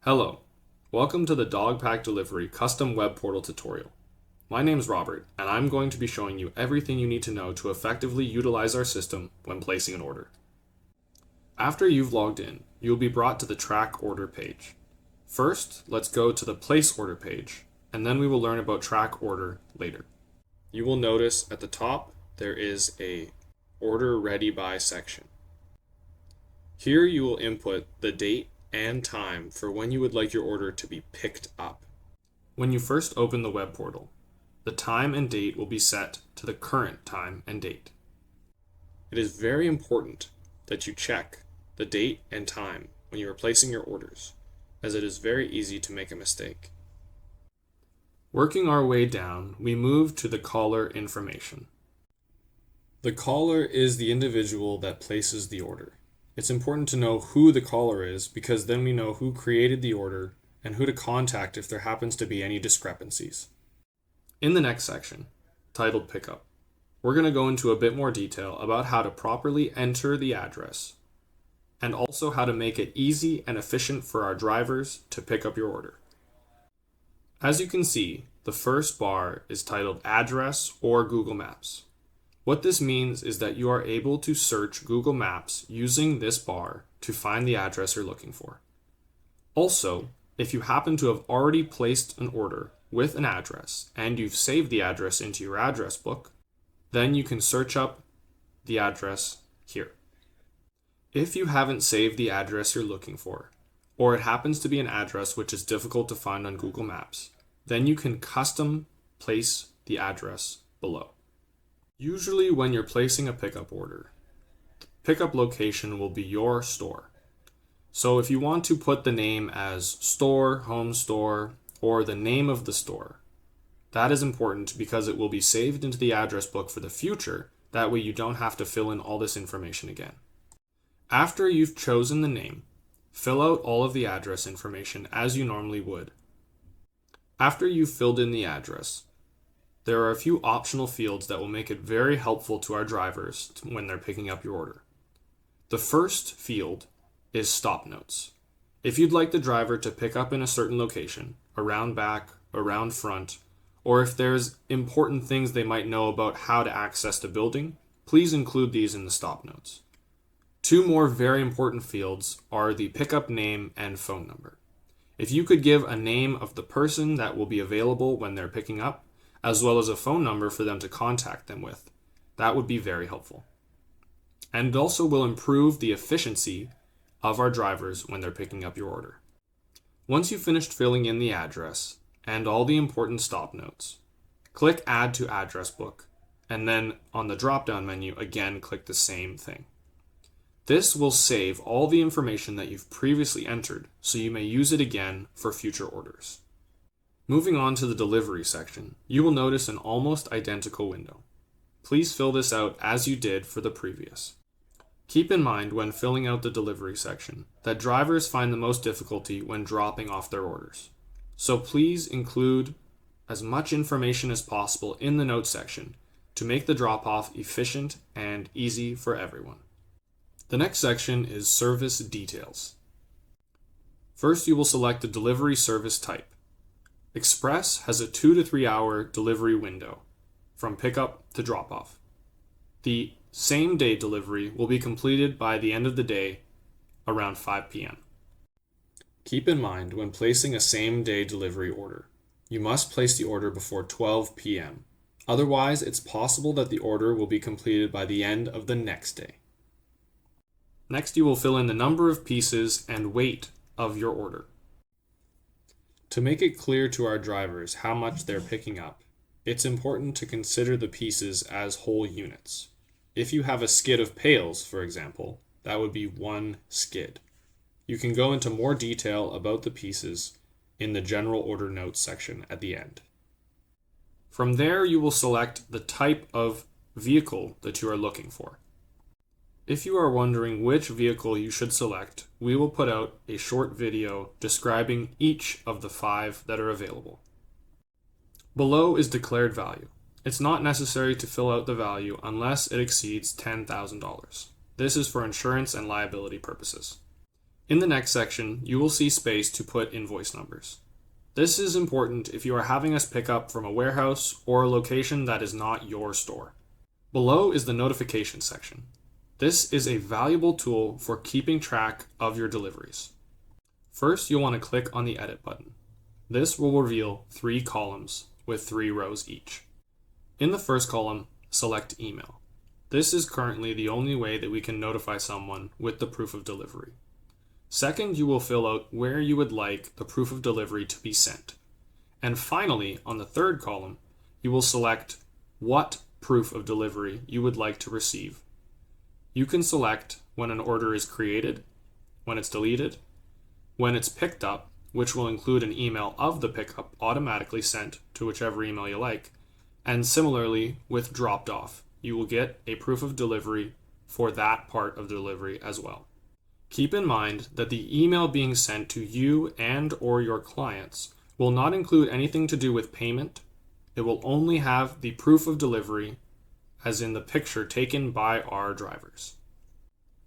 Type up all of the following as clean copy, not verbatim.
Hello, welcome to the Dawgpack Delivery custom web portal tutorial. My name is Robert, and I'm going to be showing you everything you need to know to effectively utilize our system when placing an order. After you've logged in, you'll be brought to the track order page. First, let's go to the place order page, and then we will learn about track order later. You will notice at the top there is a order ready by section. Here you will input the date and time for when you would like your order to be picked up. When you first open the web portal, the time and date will be set to the current time and date. It is very important that you check the date and time when you are placing your orders, as it is very easy to make a mistake. Working our way down, we move to the caller information. The caller is the individual that places the order. It's important to know who the caller is because then we know who created the order and who to contact if there happens to be any discrepancies. In the next section, titled Pickup, we're going to go into a bit more detail about how to properly enter the address and also how to make it easy and efficient for our drivers to pick up your order. As you can see, the first bar is titled Address or Google Maps. What this means is that you are able to search Google Maps using this bar to find the address you're looking for. Also, if you happen to have already placed an order with an address and you've saved the address into your address book, then you can search up the address here. If you haven't saved the address you're looking for, or it happens to be an address which is difficult to find on Google Maps, then you can custom place the address below. Usually when you're placing a pickup order, the pickup location will be your store. So if you want to put the name as store, home store, or the name of the store, that is important because it will be saved into the address book for the future. That way you don't have to fill in all this information again. After you've chosen the name, fill out all of the address information as you normally would. After you've filled in the address, there are a few optional fields that will make it very helpful to our drivers when they're picking up your order. The first field is stop notes. If you'd like the driver to pick up in a certain location, around back, around front, or if there's important things they might know about how to access the building, please include these in the stop notes. Two more very important fields are the pickup name and phone number. If you could give a name of the person that will be available when they're picking up, as well as a phone number for them to contact them with, that would be very helpful. And it also will improve the efficiency of our drivers when they're picking up your order. Once you've finished filling in the address and all the important stop notes, click Add to Address Book, and then on the drop-down menu, again click the same thing. This will save all the information that you've previously entered, so you may use it again for future orders. Moving on to the delivery section, you will notice an almost identical window. Please fill this out as you did for the previous. Keep in mind when filling out the delivery section that drivers find the most difficulty when dropping off their orders. So please include as much information as possible in the notes section to make the drop-off efficient and easy for everyone. The next section is service details. First, you will select the delivery service type. Express has a 2 to 3 hour delivery window from pickup to drop-off. The same-day delivery will be completed by the end of the day around 5 p.m. Keep in mind when placing a same-day delivery order, you must place the order before 12 p.m. Otherwise, it's possible that the order will be completed by the end of the next day. Next, you will fill in the number of pieces and weight of your order. To make it clear to our drivers how much they're picking up, it's important to consider the pieces as whole units. If you have a skid of pails, for example, that would be 1 skid. You can go into more detail about the pieces in the general order notes section at the end. From there, you will select the type of vehicle that you are looking for. If you are wondering which vehicle you should select, we will put out a short video describing each of the 5 that are available. Below is declared value. It's not necessary to fill out the value unless it exceeds $10,000. This is for insurance and liability purposes. In the next section, you will see space to put invoice numbers. This is important if you are having us pick up from a warehouse or a location that is not your store. Below is the notification section. This is a valuable tool for keeping track of your deliveries. First, you'll want to click on the Edit button. This will reveal 3 columns with 3 rows each. In the first column, select Email. This is currently the only way that we can notify someone with the proof of delivery. Second, you will fill out where you would like the proof of delivery to be sent. And finally, on the third column, you will select what proof of delivery you would like to receive. You can select when an order is created, when it's deleted, when it's picked up, which will include an email of the pickup automatically sent to whichever email you like, and similarly with dropped off. You will get a proof of delivery for that part of delivery as well. Keep in mind that the email being sent to you and or your clients will not include anything to do with payment. It will only have the proof of delivery, as in the picture taken by our drivers.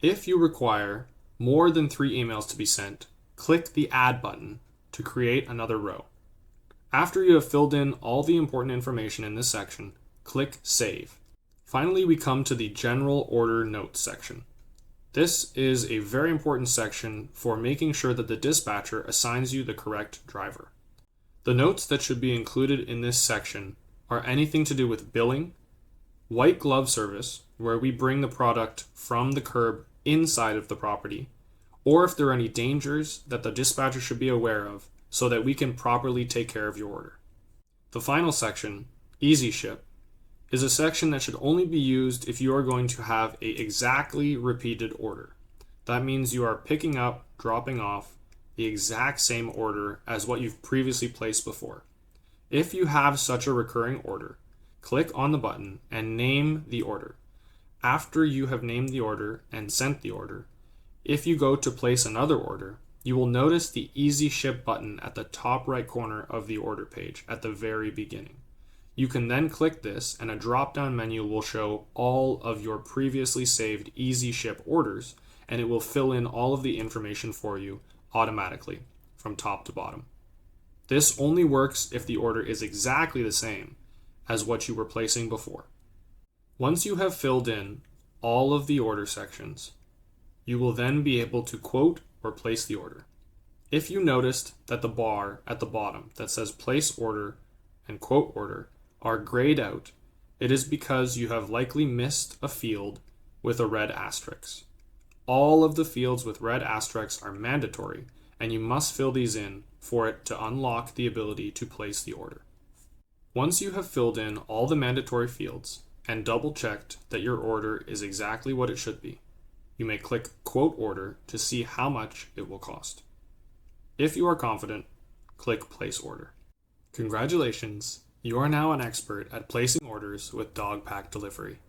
If you require more than 3 emails to be sent, click the Add button to create another row. After you have filled in all the important information in this section, click Save. Finally, we come to the General Order Notes section. This is a very important section for making sure that the dispatcher assigns you the correct driver. The notes that should be included in this section are anything to do with billing, white glove service, where we bring the product from the curb inside of the property, or if there are any dangers that the dispatcher should be aware of so that we can properly take care of your order. The final section, Easy Ship, is a section that should only be used if you are going to have a exactly repeated order. That means you are picking up, dropping off the exact same order as what you've previously placed before. If you have such a recurring order, click on the button and name the order. After you have named the order and sent the order, if you go to place another order, you will notice the Easy Ship button at the top right corner of the order page at the very beginning. You can then click this and a drop-down menu will show all of your previously saved Easy Ship orders, and it will fill in all of the information for you automatically from top to bottom. This only works if the order is exactly the same as what you were placing before. Once you have filled in all of the order sections, you will then be able to quote or place the order. If you noticed that the bar at the bottom that says place order and quote order are grayed out, it is because you have likely missed a field with a red asterisk. All of the fields with red asterisks are mandatory, and you must fill these in for it to unlock the ability to place the order. Once you have filled in all the mandatory fields and double-checked that your order is exactly what it should be, you may click Quote Order to see how much it will cost. If you are confident, click Place Order. Congratulations! You are now an expert at placing orders with Dawgpack Delivery.